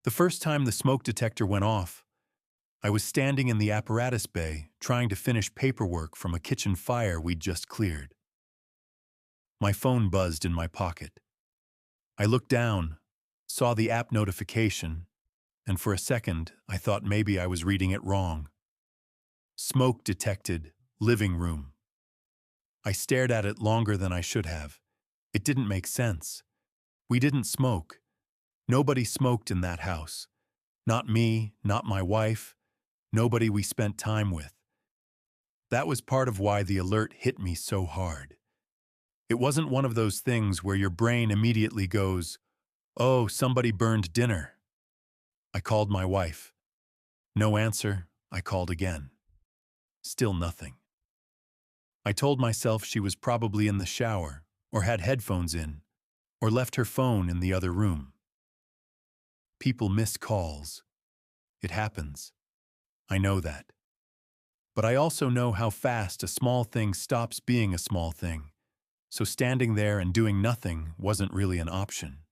The first time the smoke detector went off, I was standing in the apparatus bay trying to finish paperwork from a kitchen fire we'd just cleared. My phone buzzed in my pocket. I looked down, saw the app notification, and for a second I thought maybe I was reading it wrong. Smoke detected, living room. I stared at it longer than I should have. It didn't make sense. We didn't smoke. Nobody smoked in that house. Not me, not my wife, nobody we spent time with. That was part of why the alert hit me so hard. It wasn't one of those things where your brain immediately goes, "Oh, somebody burned dinner." I called my wife. No answer. I called again. Still nothing. I told myself she was probably in the shower, or had headphones in, or left her phone in the other room. People miss calls. It happens. I know that. But I also know how fast a small thing stops being a small thing, so standing there and doing nothing wasn't really an option.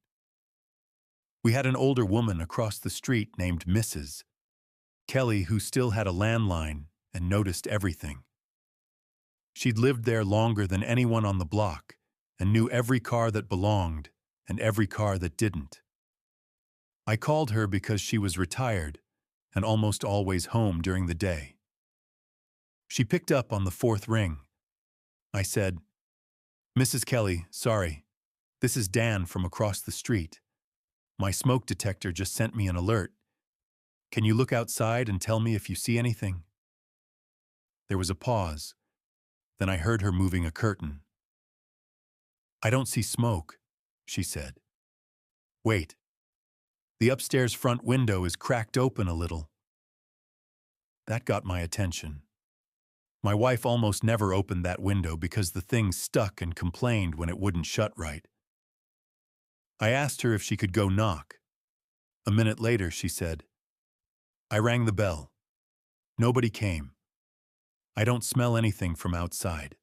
We had an older woman across the street named Mrs. Kelly who still had a landline and noticed everything. She'd lived there longer than anyone on the block and knew every car that belonged and every car that didn't. I called her because she was retired and almost always home during the day. She picked up on the fourth ring. I said, "Mrs. Kelly, sorry. This is Dan from across the street. My smoke detector just sent me an alert. Can you look outside and tell me if you see anything?" There was a pause. Then I heard her moving a curtain. "I don't see smoke," she said. "Wait. The upstairs front window is cracked open a little." That got my attention. My wife almost never opened that window because the thing stuck and complained when it wouldn't shut right. I asked her if she could go knock. A minute later, she said, "I rang the bell. Nobody came. I don't smell anything from outside."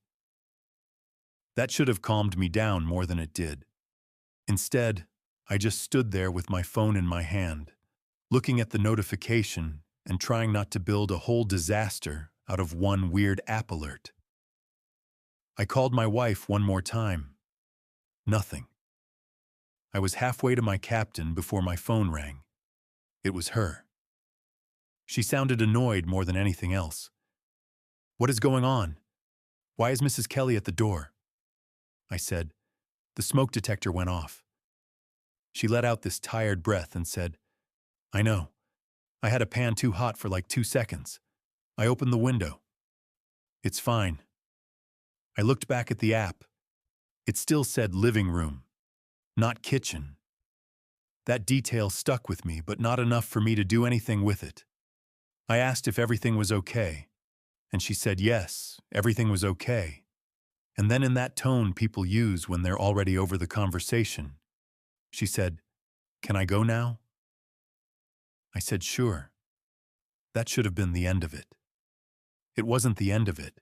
That should have calmed me down more than it did. Instead, I just stood there with my phone in my hand, looking at the notification and trying not to build a whole disaster out of one weird app alert. I called my wife one more time. Nothing. I was halfway to my captain before my phone rang. It was her. She sounded annoyed more than anything else. "What is going on? Why is Mrs. Kelly at the door?" I said, "The smoke detector went off." She let out this tired breath and said, "I know. I had a pan too hot for like 2 seconds. I opened the window. It's fine." I looked back at the app. It still said living room, not kitchen. That detail stuck with me, but not enough for me to do anything with it. I asked if everything was okay, and she said yes, everything was okay. And then in that tone people use when they're already over the conversation, she said, "Can I go now?" I said, "Sure." That should have been the end of it. It wasn't the end of it,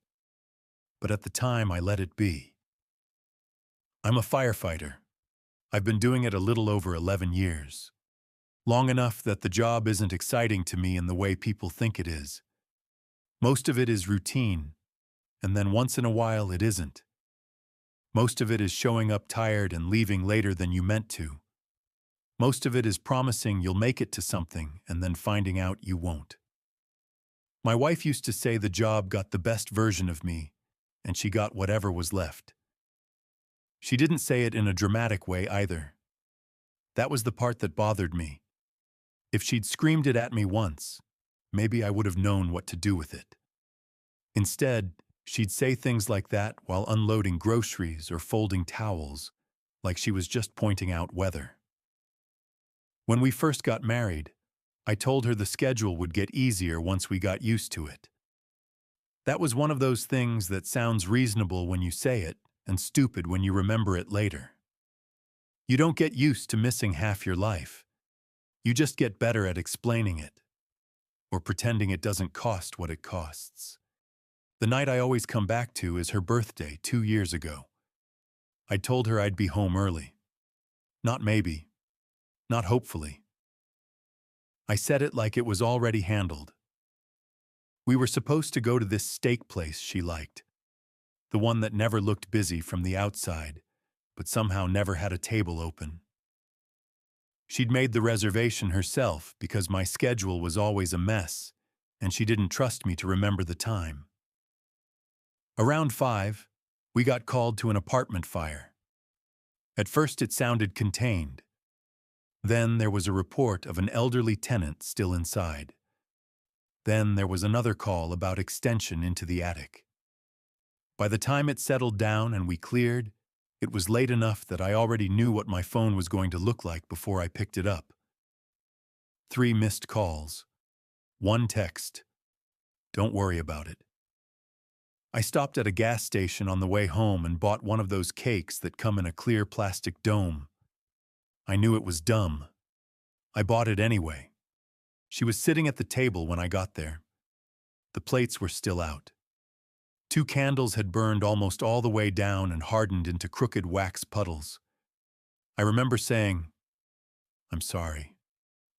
but at the time I let it be. I'm a firefighter. I've been doing it a little over 11 years. Long enough that the job isn't exciting to me in the way people think it is. Most of it is routine, and then once in a while it isn't. Most of it is showing up tired and leaving later than you meant to. Most of it is promising you'll make it to something and then finding out you won't. My wife used to say the job got the best version of me, and she got whatever was left. She didn't say it in a dramatic way either. That was the part that bothered me. If she'd screamed it at me once, maybe I would have known what to do with it. Instead, she'd say things like that while unloading groceries or folding towels, like she was just pointing out weather. When we first got married, I told her the schedule would get easier once we got used to it. That was one of those things that sounds reasonable when you say it and stupid when you remember it later. You don't get used to missing half your life. You just get better at explaining it, or pretending it doesn't cost what it costs. The night I always come back to is her birthday 2 years ago. I told her I'd be home early. Not maybe. Not hopefully. I said it like it was already handled. We were supposed to go to this steak place she liked, the one that never looked busy from the outside, but somehow never had a table open. She'd made the reservation herself because my schedule was always a mess, and she didn't trust me to remember the time. Around 5, we got called to an apartment fire. At first it sounded contained. Then there was a report of an elderly tenant still inside. Then there was another call about extension into the attic. By the time it settled down and we cleared, it was late enough that I already knew what my phone was going to look like before I picked it up. 3 missed calls. 1 text. Don't worry about it. I stopped at a gas station on the way home and bought one of those cakes that come in a clear plastic dome. I knew it was dumb. I bought it anyway. She was sitting at the table when I got there. The plates were still out. 2 candles had burned almost all the way down and hardened into crooked wax puddles. I remember saying, "I'm sorry,"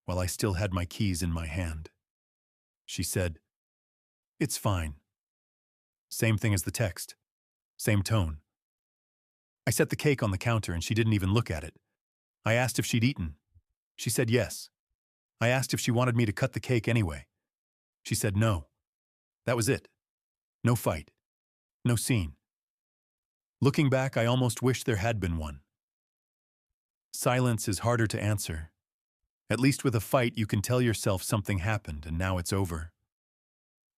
while I still had my keys in my hand. She said, "It's fine." Same thing as the text. Same tone. I set the cake on the counter and she didn't even look at it. I asked if she'd eaten. She said yes. I asked if she wanted me to cut the cake anyway. She said no. That was it. No fight. No scene. Looking back, I almost wish there had been one. Silence is harder to answer. At least with a fight, you can tell yourself something happened and now it's over.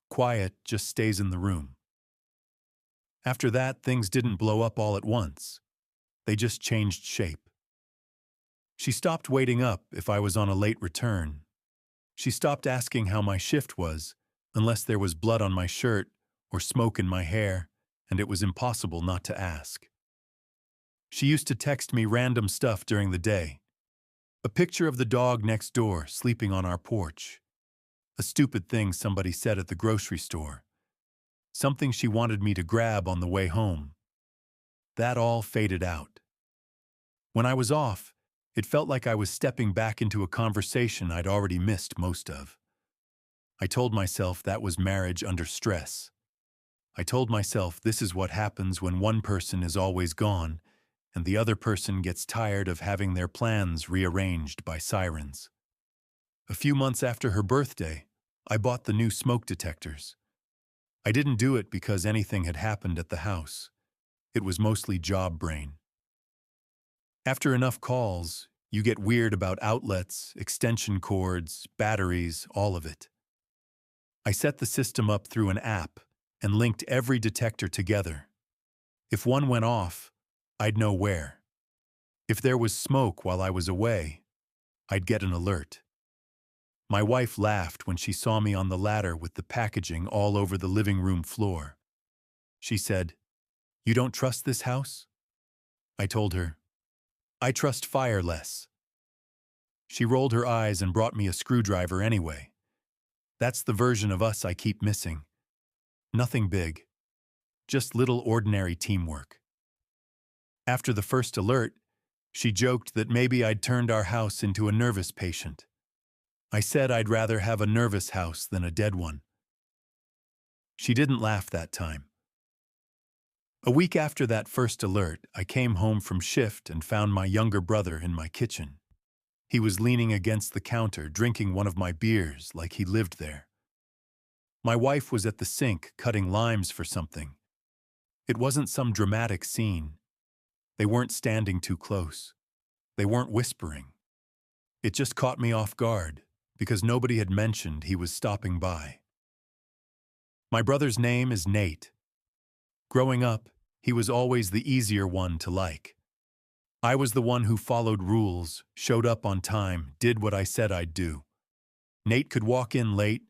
Quiet just stays in the room. After that, things didn't blow up all at once. They just changed shape. She stopped waiting up if I was on a late return. She stopped asking how my shift was, unless there was blood on my shirt or smoke in my hair, and it was impossible not to ask. She used to text me random stuff during the day. A picture of the dog next door sleeping on our porch. A stupid thing somebody said at the grocery store. Something she wanted me to grab on the way home. That all faded out. When I was off, it felt like I was stepping back into a conversation I'd already missed most of. I told myself that was marriage under stress. I told myself this is what happens when one person is always gone and the other person gets tired of having their plans rearranged by sirens. A few months after her birthday, I bought the new smoke detectors. I didn't do it because anything had happened at the house. It was mostly job brain. After enough calls, you get weird about outlets, extension cords, batteries, all of it. I set the system up through an app and linked every detector together. If one went off, I'd know where. If there was smoke while I was away, I'd get an alert. My wife laughed when she saw me on the ladder with the packaging all over the living room floor. She said, "You don't trust this house?" I told her, "I trust fire less." She rolled her eyes and brought me a screwdriver anyway. That's the version of us I keep missing. Nothing big. Just little ordinary teamwork. After the first alert, she joked that maybe I'd turned our house into a nervous patient. I said I'd rather have a nervous house than a dead one. She didn't laugh that time. A week after that first alert, I came home from shift and found my younger brother in my kitchen. He was leaning against the counter, drinking one of my beers like he lived there. My wife was at the sink cutting limes for something. It wasn't some dramatic scene. They weren't standing too close. They weren't whispering. It just caught me off guard, because nobody had mentioned he was stopping by. My brother's name is Nate. Growing up, he was always the easier one to like. I was the one who followed rules, showed up on time, did what I said I'd do. Nate could walk in late,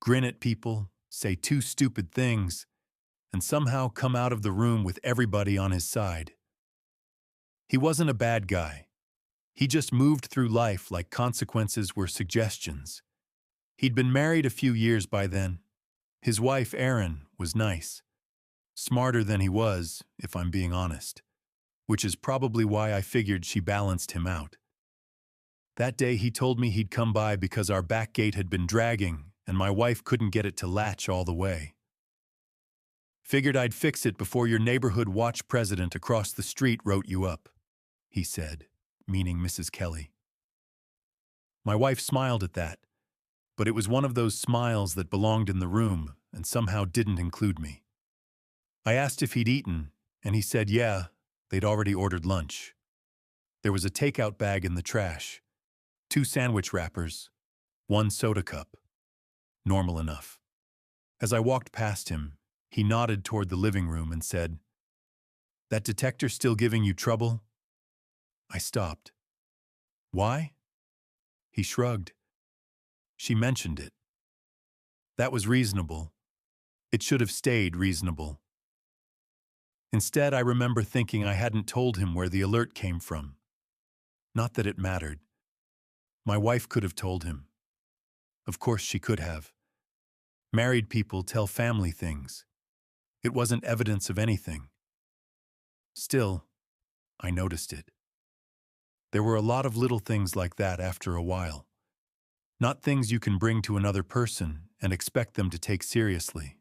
grin at people, say 2 stupid things, and somehow come out of the room with everybody on his side. He wasn't a bad guy. He just moved through life like consequences were suggestions. He'd been married a few years by then. His wife, Erin, was nice. Smarter than he was, if I'm being honest, which is probably why I figured she balanced him out. That day he told me he'd come by because our back gate had been dragging and my wife couldn't get it to latch all the way. Figured I'd fix it before your neighborhood watch president across the street wrote you up, he said, meaning Mrs. Kelly. My wife smiled at that, but it was one of those smiles that belonged in the room and somehow didn't include me. I asked if he'd eaten, and he said yeah, they'd already ordered lunch. There was a takeout bag in the trash, 2 sandwich wrappers, 1 soda cup. Normal enough. As I walked past him, he nodded toward the living room and said, "That detector still giving you trouble?" I stopped. "Why?" He shrugged. "She mentioned it. That was reasonable. It should have stayed reasonable." Instead, I remember thinking I hadn't told him where the alert came from. Not that it mattered. My wife could have told him. Of course she could have. Married people tell family things. It wasn't evidence of anything. Still, I noticed it. There were a lot of little things like that after a while. Not things you can bring to another person and expect them to take seriously.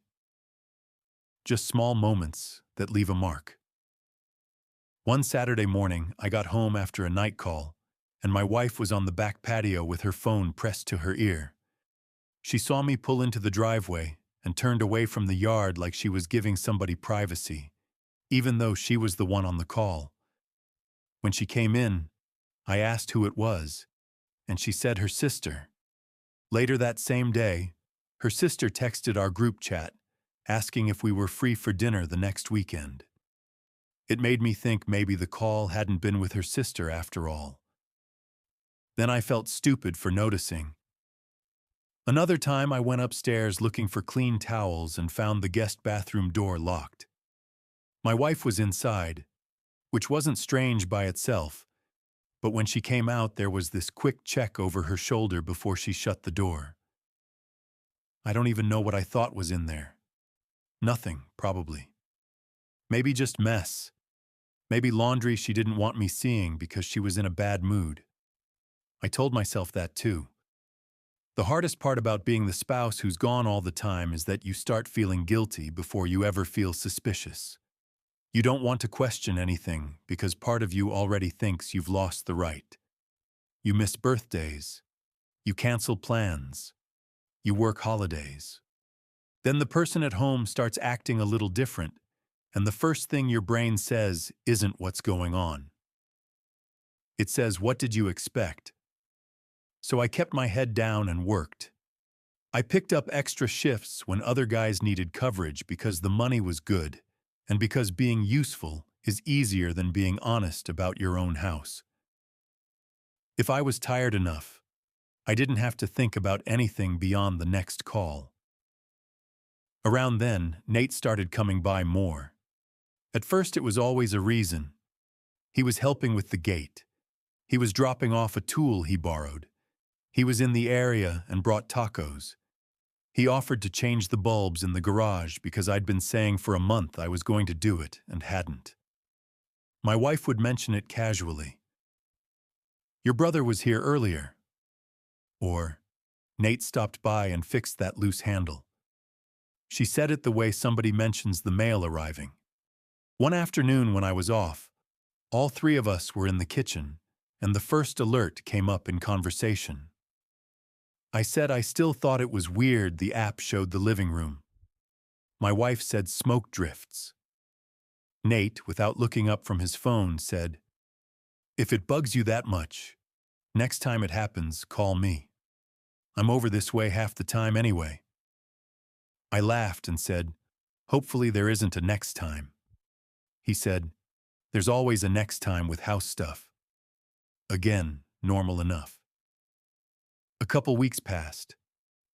Just small moments that leave a mark. One Saturday morning, I got home after a night call, and my wife was on the back patio with her phone pressed to her ear. She saw me pull into the driveway and turned away from the yard like she was giving somebody privacy, even though she was the one on the call. When she came in, I asked who it was, and she said her sister. Later that same day, her sister texted our group chat, asking if we were free for dinner the next weekend. It made me think maybe the call hadn't been with her sister after all. Then I felt stupid for noticing. Another time I went upstairs looking for clean towels and found the guest bathroom door locked. My wife was inside, which wasn't strange by itself, but when she came out there was this quick check over her shoulder before she shut the door. I don't even know what I thought was in there. Nothing, probably. Maybe just mess. Maybe laundry she didn't want me seeing because she was in a bad mood. I told myself that too. The hardest part about being the spouse who's gone all the time is that you start feeling guilty before you ever feel suspicious. You don't want to question anything because part of you already thinks you've lost the right. You miss birthdays. You cancel plans. You work holidays. Then the person at home starts acting a little different, and the first thing your brain says isn't what's going on. It says, "What did you expect?" So I kept my head down and worked. I picked up extra shifts when other guys needed coverage because the money was good, and because being useful is easier than being honest about your own house. If I was tired enough, I didn't have to think about anything beyond the next call. Around then, Nate started coming by more. At first it was always a reason. He was helping with the gate. He was dropping off a tool he borrowed. He was in the area and brought tacos. He offered to change the bulbs in the garage because I'd been saying for a month I was going to do it and hadn't. My wife would mention it casually. "Your brother was here earlier." Or, "Nate stopped by and fixed that loose handle." She said it the way somebody mentions the mail arriving. One afternoon when I was off, all 3 of us were in the kitchen, and the first alert came up in conversation. I said I still thought it was weird the app showed the living room. My wife said smoke drifts. Nate, without looking up from his phone, said, "If it bugs you that much, next time it happens, call me. I'm over this way half the time anyway." I laughed and said, "Hopefully there isn't a next time." He said, "There's always a next time with house stuff." Again, normal enough. A couple weeks passed.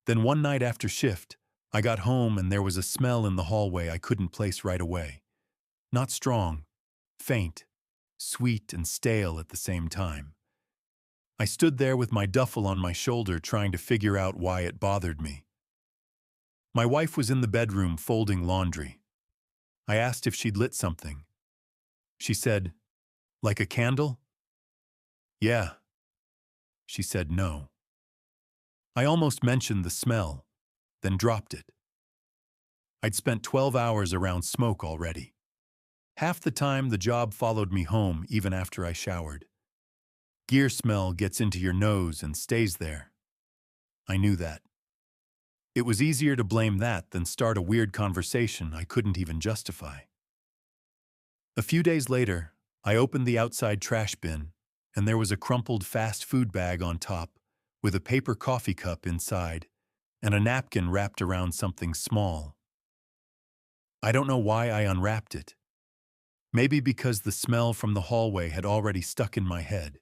Then one night after shift, I got home and there was a smell in the hallway I couldn't place right away. Not strong, faint, sweet and stale at the same time. I stood there with my duffel on my shoulder trying to figure out why it bothered me. My wife was in the bedroom folding laundry. I asked if she'd lit something. She said, "Like a candle?" "Yeah." She said no. I almost mentioned the smell, then dropped it. I'd spent 12 hours around smoke already. Half the time, the job followed me home even after I showered. Gear smell gets into your nose and stays there. I knew that. It was easier to blame that than start a weird conversation I couldn't even justify. A few days later, I opened the outside trash bin, and there was a crumpled fast food bag on top, with a paper coffee cup inside, and a napkin wrapped around something small. I don't know why I unwrapped it. Maybe because the smell from the hallway had already stuck in my head.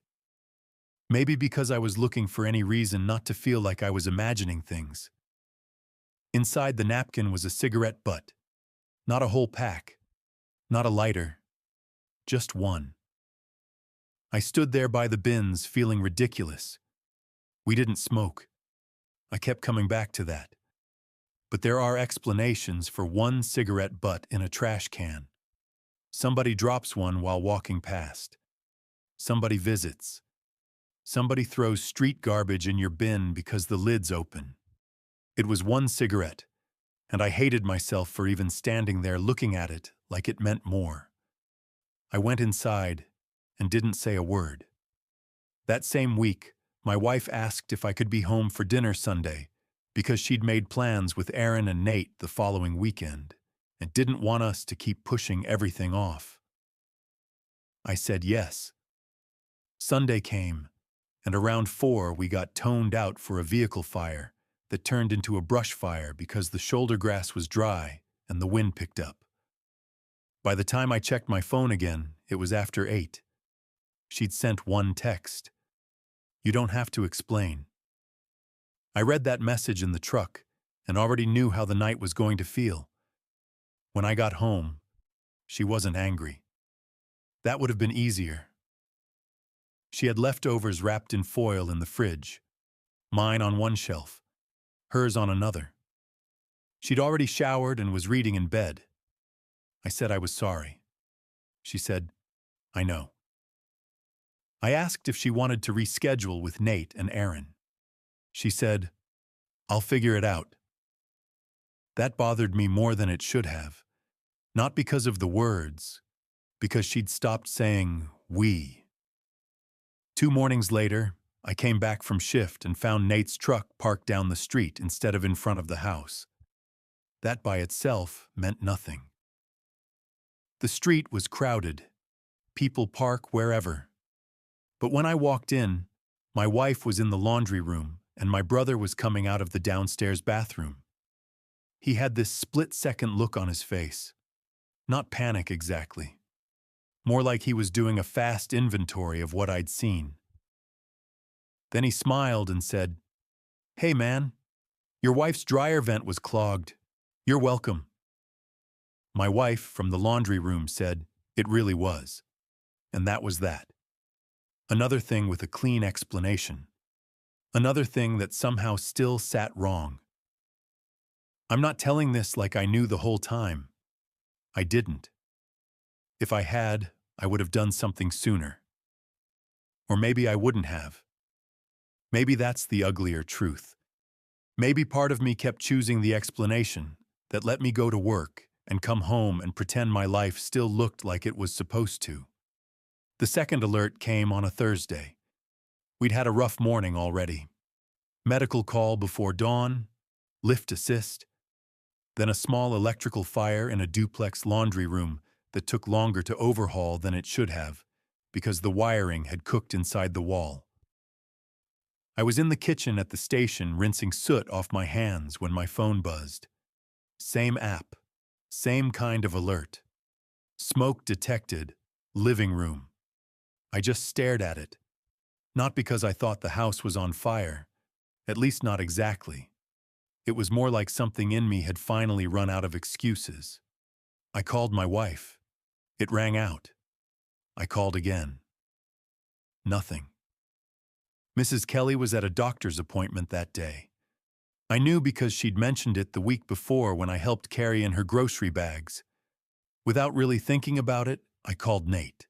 Maybe because I was looking for any reason not to feel like I was imagining things. Inside the napkin was a cigarette butt. Not a whole pack. Not a lighter. Just one. I stood there by the bins feeling ridiculous. We didn't smoke. I kept coming back to that. But there are explanations for one cigarette butt in a trash can. Somebody drops one while walking past. Somebody visits. Somebody throws street garbage in your bin because the lid's open. It was one cigarette, and I hated myself for even standing there looking at it like it meant more. I went inside and didn't say a word. That same week, my wife asked if I could be home for dinner Sunday because she'd made plans with Aaron and Nate the following weekend and didn't want us to keep pushing everything off. I said yes. Sunday came, and around 4 we got toned out for a vehicle fire that turned into a brush fire because the shoulder grass was dry and the wind picked up. By the time I checked my phone again, it was after 8. She'd sent one text. You don't have to explain. I read that message in the truck and already knew how the night was going to feel. When I got home, she wasn't angry. That would have been easier. She had leftovers wrapped in foil in the fridge, mine on one shelf, hers on another. She'd already showered and was reading in bed. I said I was sorry. She said, I know. I asked if she wanted to reschedule with Nate and Aaron. She said, I'll figure it out. That bothered me more than it should have, not because of the words, because she'd stopped saying we. 2 mornings later, I came back from shift and found Nate's truck parked down the street instead of in front of the house. That by itself meant nothing. The street was crowded. People park wherever. But when I walked in, my wife was in the laundry room and my brother was coming out of the downstairs bathroom. He had this split-second look on his face. Not panic exactly. More like he was doing a fast inventory of what I'd seen. Then he smiled and said, Hey man, your wife's dryer vent was clogged. You're welcome. My wife from the laundry room said, It really was. And that was that. Another thing with a clean explanation. Another thing that somehow still sat wrong. I'm not telling this like I knew the whole time. I didn't. If I had, I would have done something sooner. Or maybe I wouldn't have. Maybe that's the uglier truth. Maybe part of me kept choosing the explanation that let me go to work and come home and pretend my life still looked like it was supposed to. The second alert came on a Thursday. We'd had a rough morning already. Medical call before dawn, lift assist, then a small electrical fire in a duplex laundry room that took longer to overhaul than it should have because the wiring had cooked inside the wall. I was in the kitchen at the station rinsing soot off my hands when my phone buzzed. Same app, same kind of alert. Smoke detected, living room. I just stared at it. Not because I thought the house was on fire, at least not exactly. It was more like something in me had finally run out of excuses. I called my wife. It rang out. I called again. Nothing. Mrs. Kelly was at a doctor's appointment that day. I knew because she'd mentioned it the week before when I helped carry in her grocery bags. Without really thinking about it, I called Nate.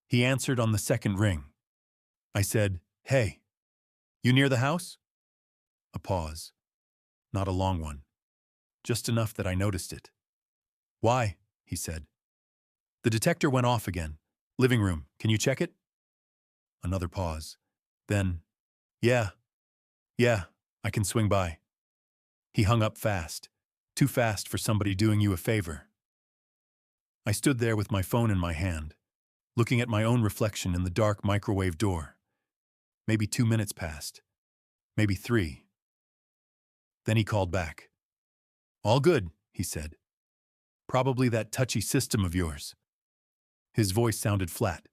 He answered on the second ring. I said, Hey. You near the house? A pause. Not a long one. Just enough that I noticed it. Why? He said. The detector went off again. Living room, can you check it? Another pause. Then, yeah, I can swing by. He hung up fast. Too fast for somebody doing you a favor. I stood there with my phone in my hand, looking at my own reflection in the dark microwave door. Maybe 2 minutes passed. Maybe 3. Then he called back. All good, he said. Probably that touchy system of yours. His voice sounded flat.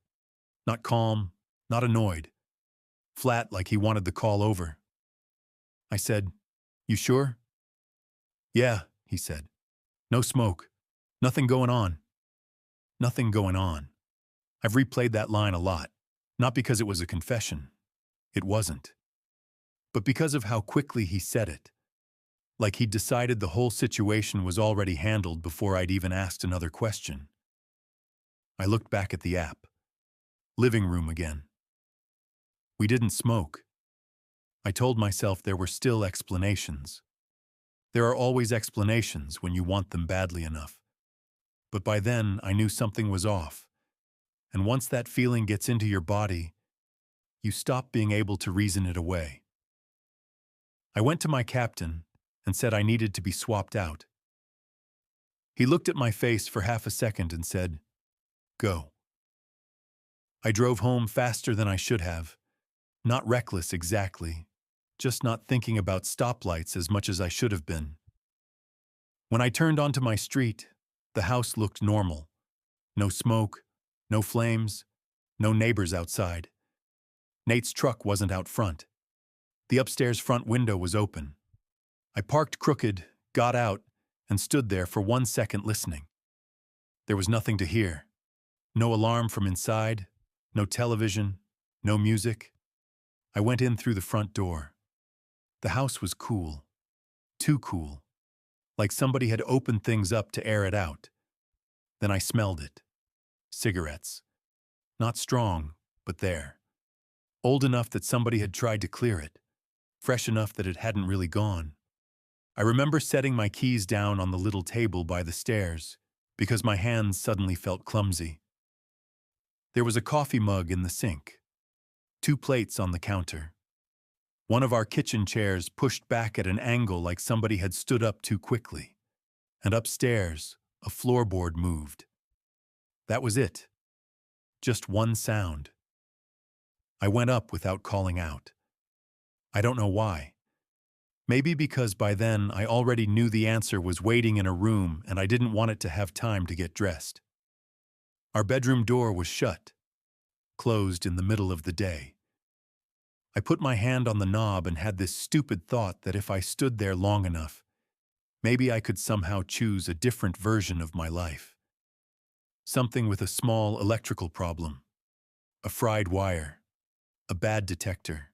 Not calm, not annoyed. Flat like he wanted the call over. I said, You sure? Yeah, he said. No smoke. Nothing going on. Nothing going on. I've replayed that line a lot. Not because it was a confession. It wasn't. But because of how quickly he said it. Like he'd decided the whole situation was already handled before I'd even asked another question. I looked back at the app. Living room again. We didn't smoke. I told myself there were still explanations. There are always explanations when you want them badly enough. But by then, I knew something was off. And once that feeling gets into your body, you stop being able to reason it away. I went to my captain and said I needed to be swapped out. He looked at my face for half a second and said, Go. I drove home faster than I should have. Not reckless exactly, just not thinking about stoplights as much as I should have been. When I turned onto my street, the house looked normal. No smoke, no flames, no neighbors outside. Nate's truck wasn't out front. The upstairs front window was open. I parked crooked, got out, and stood there for 1 second listening. There was nothing to hear. No alarm from inside, no television, no music. I went in through the front door. The house was cool. Too cool. Like somebody had opened things up to air it out. Then I smelled it. Cigarettes. Not strong, but there. Old enough that somebody had tried to clear it. Fresh enough that it hadn't really gone. I remember setting my keys down on the little table by the stairs because my hands suddenly felt clumsy. There was a coffee mug in the sink. 2 plates on the counter. One of our kitchen chairs pushed back at an angle like somebody had stood up too quickly. And upstairs, a floorboard moved. That was it. Just one sound. I went up without calling out. I don't know why. Maybe because by then I already knew the answer was waiting in a room and I didn't want it to have time to get dressed. Our bedroom door was shut, closed in the middle of the day. I put my hand on the knob and had this stupid thought that if I stood there long enough, maybe I could somehow choose a different version of my life. Something with a small electrical problem, a fried wire, a bad detector,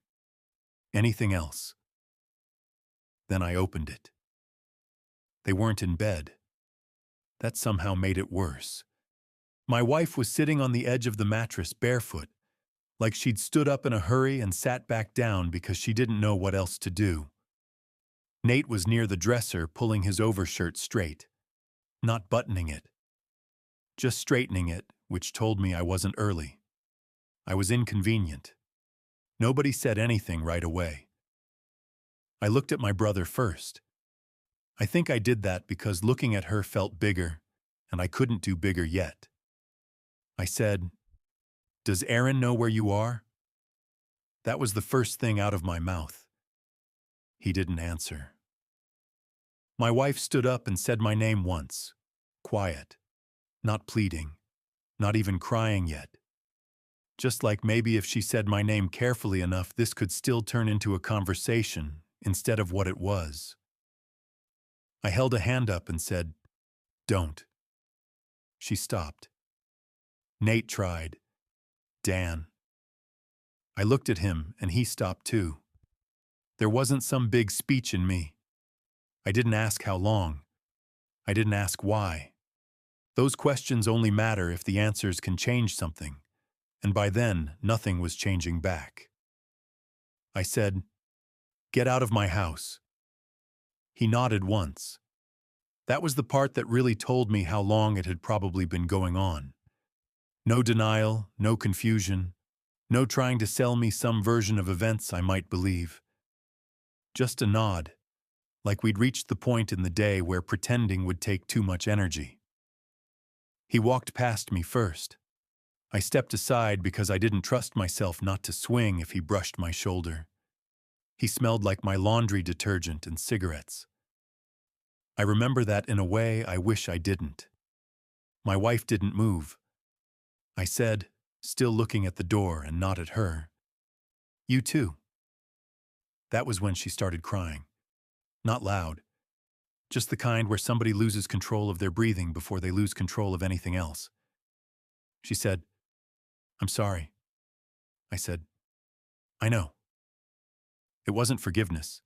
anything else. Then I opened it. They weren't in bed. That somehow made it worse. My wife was sitting on the edge of the mattress barefoot, like she'd stood up in a hurry and sat back down because she didn't know what else to do. Nate was near the dresser pulling his overshirt straight, not buttoning it, just straightening it, which told me I wasn't early. I was inconvenient. Nobody said anything right away. I looked at my brother first. I think I did that because looking at her felt bigger, and I couldn't do bigger yet. I said, Does Aaron know where you are? That was the first thing out of my mouth. He didn't answer. My wife stood up and said my name once, quiet, not pleading, not even crying yet. Just like maybe if she said my name carefully enough, this could still turn into a conversation instead of what it was. I held a hand up and said, Don't. She stopped. Nate tried. Dan. I looked at him and he stopped too. There wasn't some big speech in me. I didn't ask how long. I didn't ask why. Those questions only matter if the answers can change something, and by then, nothing was changing back. I said, "Get out of my house." He nodded once. That was the part that really told me how long it had probably been going on. No denial, no confusion, no trying to sell me some version of events I might believe. Just a nod, like we'd reached the point in the day where pretending would take too much energy. He walked past me first. I stepped aside because I didn't trust myself not to swing if he brushed my shoulder. He smelled like my laundry detergent and cigarettes. I remember that in a way I wish I didn't. My wife didn't move. I said, still looking at the door and not at her, "You too." That was when she started crying. Not loud, just the kind where somebody loses control of their breathing before they lose control of anything else. She said, "I'm sorry." I said, "I know." It wasn't forgiveness.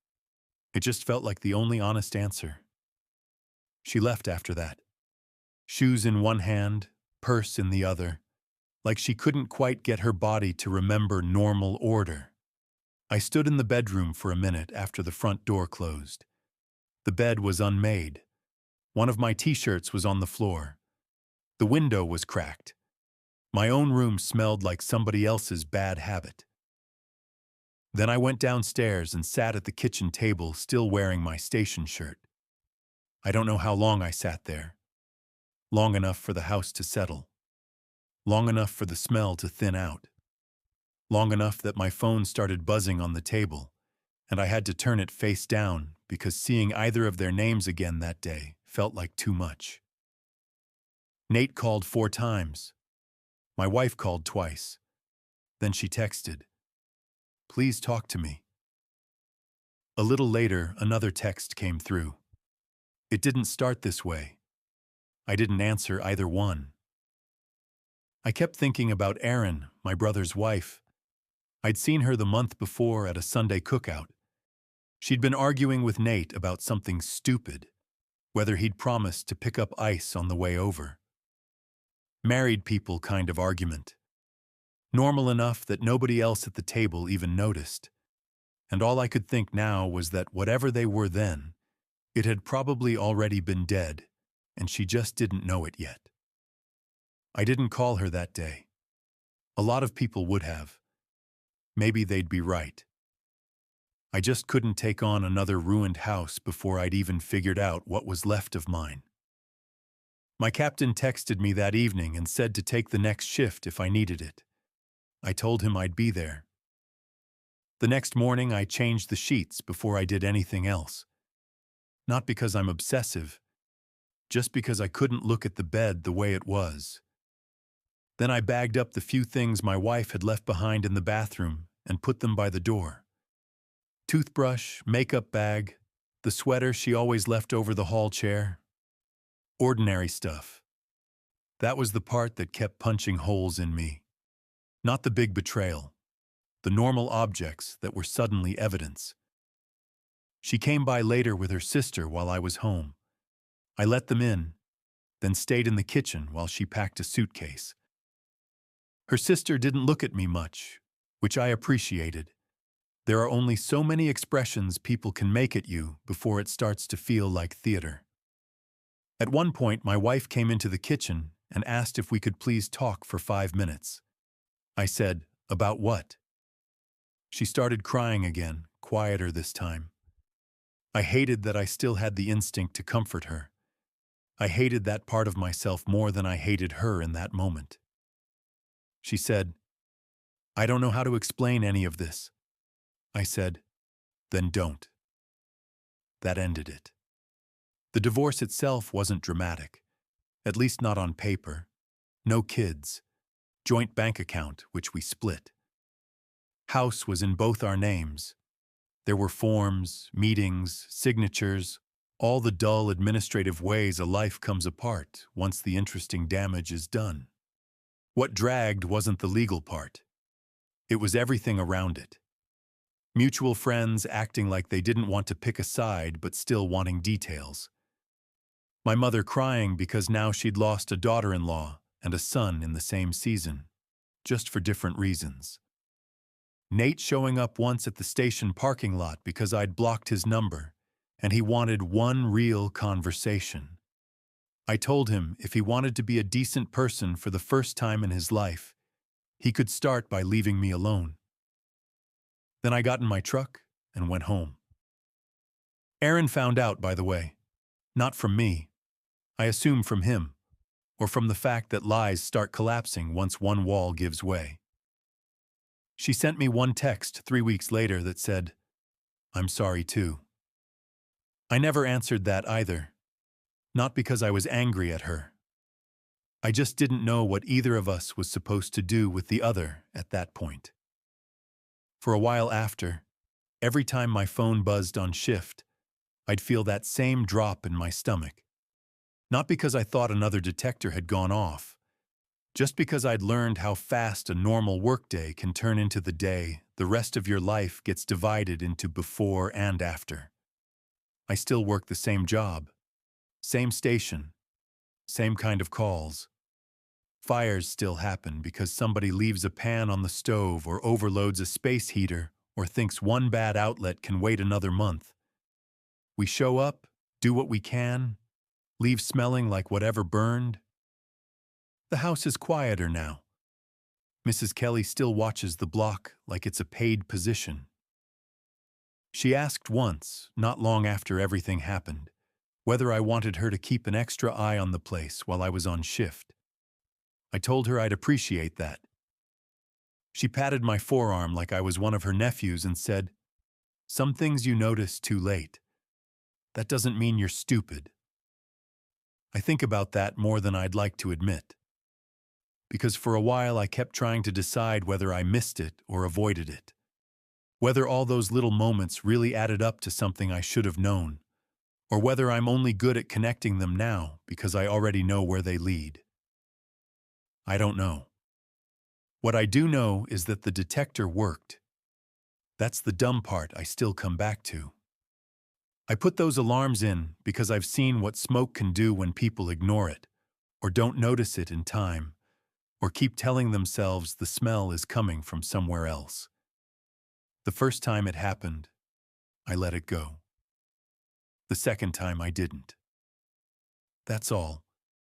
It just felt like the only honest answer. She left after that. Shoes in one hand, purse in the other, like she couldn't quite get her body to remember normal order. I stood in the bedroom for a minute after the front door closed. The bed was unmade. One of my t-shirts was on the floor. The window was cracked. My own room smelled like somebody else's bad habit. Then I went downstairs and sat at the kitchen table, still wearing my station shirt. I don't know how long I sat there. Long enough for the house to settle. Long enough for the smell to thin out. Long enough that my phone started buzzing on the table, and I had to turn it face down because seeing either of their names again that day felt like too much. Nate called 4 times. My wife called twice. Then she texted, "Please talk to me." A little later, another text came through. It didn't start this way. I didn't answer either one. I kept thinking about Erin, my brother's wife. I'd seen her the month before at a Sunday cookout. She'd been arguing with Nate about something stupid, whether he'd promised to pick up ice on the way over. Married people kind of argument. Normal enough that nobody else at the table even noticed. And all I could think now was that whatever they were then, it had probably already been dead, and she just didn't know it yet. I didn't call her that day. A lot of people would have. Maybe they'd be right. I just couldn't take on another ruined house before I'd even figured out what was left of mine. My captain texted me that evening and said to take the next shift if I needed it. I told him I'd be there. The next morning I changed the sheets before I did anything else. Not because I'm obsessive, just because I couldn't look at the bed the way it was. Then I bagged up the few things my wife had left behind in the bathroom and put them by the door. Toothbrush, makeup bag, the sweater she always left over the hall chair. Ordinary stuff. That was the part that kept punching holes in me. Not the big betrayal. The normal objects that were suddenly evidence. She came by later with her sister while I was home. I let them in, then stayed in the kitchen while she packed a suitcase. Her sister didn't look at me much, which I appreciated. There are only so many expressions people can make at you before it starts to feel like theater. At one point, my wife came into the kitchen and asked if we could please talk for 5 minutes. I said, "About what?" She started crying again, quieter this time. I hated that I still had the instinct to comfort her. I hated that part of myself more than I hated her in that moment. She said, "I don't know how to explain any of this." I said, "Then don't." That ended it. The divorce itself wasn't dramatic, at least not on paper. No kids. Joint bank account, which we split. House was in both our names. There were forms, meetings, signatures, all the dull administrative ways a life comes apart once the interesting damage is done. What dragged wasn't the legal part. It was everything around it. Mutual friends acting like they didn't want to pick a side but still wanting details. My mother crying because now she'd lost a daughter-in-law and a son in the same season, just for different reasons. Nate showing up once at the station parking lot because I'd blocked his number, and he wanted one real conversation. I told him if he wanted to be a decent person for the first time in his life, he could start by leaving me alone. Then I got in my truck and went home. Aaron found out, by the way. Not from me. I assume from him, or from the fact that lies start collapsing once one wall gives way. She sent me one text 3 weeks later that said, "I'm sorry too." I never answered that either. Not because I was angry at her. I just didn't know what either of us was supposed to do with the other at that point. For a while after, every time my phone buzzed on shift, I'd feel that same drop in my stomach. Not because I thought another detector had gone off, just because I'd learned how fast a normal workday can turn into the day the rest of your life gets divided into before and after. I still work the same job, same station, same kind of calls. Fires still happen because somebody leaves a pan on the stove or overloads a space heater or thinks one bad outlet can wait another month. We show up, do what we can, leave smelling like whatever burned. The house is quieter now. Mrs. Kelly still watches the block like it's a paid position. She asked once, not long after everything happened, whether I wanted her to keep an extra eye on the place while I was on shift. I told her I'd appreciate that. She patted my forearm like I was one of her nephews and said, "Some things you notice too late. That doesn't mean you're stupid." I think about that more than I'd like to admit. Because for a while I kept trying to decide whether I missed it or avoided it. Whether all those little moments really added up to something I should have known, or whether I'm only good at connecting them now because I already know where they lead. I don't know. What I do know is that the detector worked. That's the dumb part I still come back to. I put those alarms in because I've seen what smoke can do when people ignore it, or don't notice it in time, or keep telling themselves the smell is coming from somewhere else. The first time it happened, I let it go. The second time I didn't. That's all.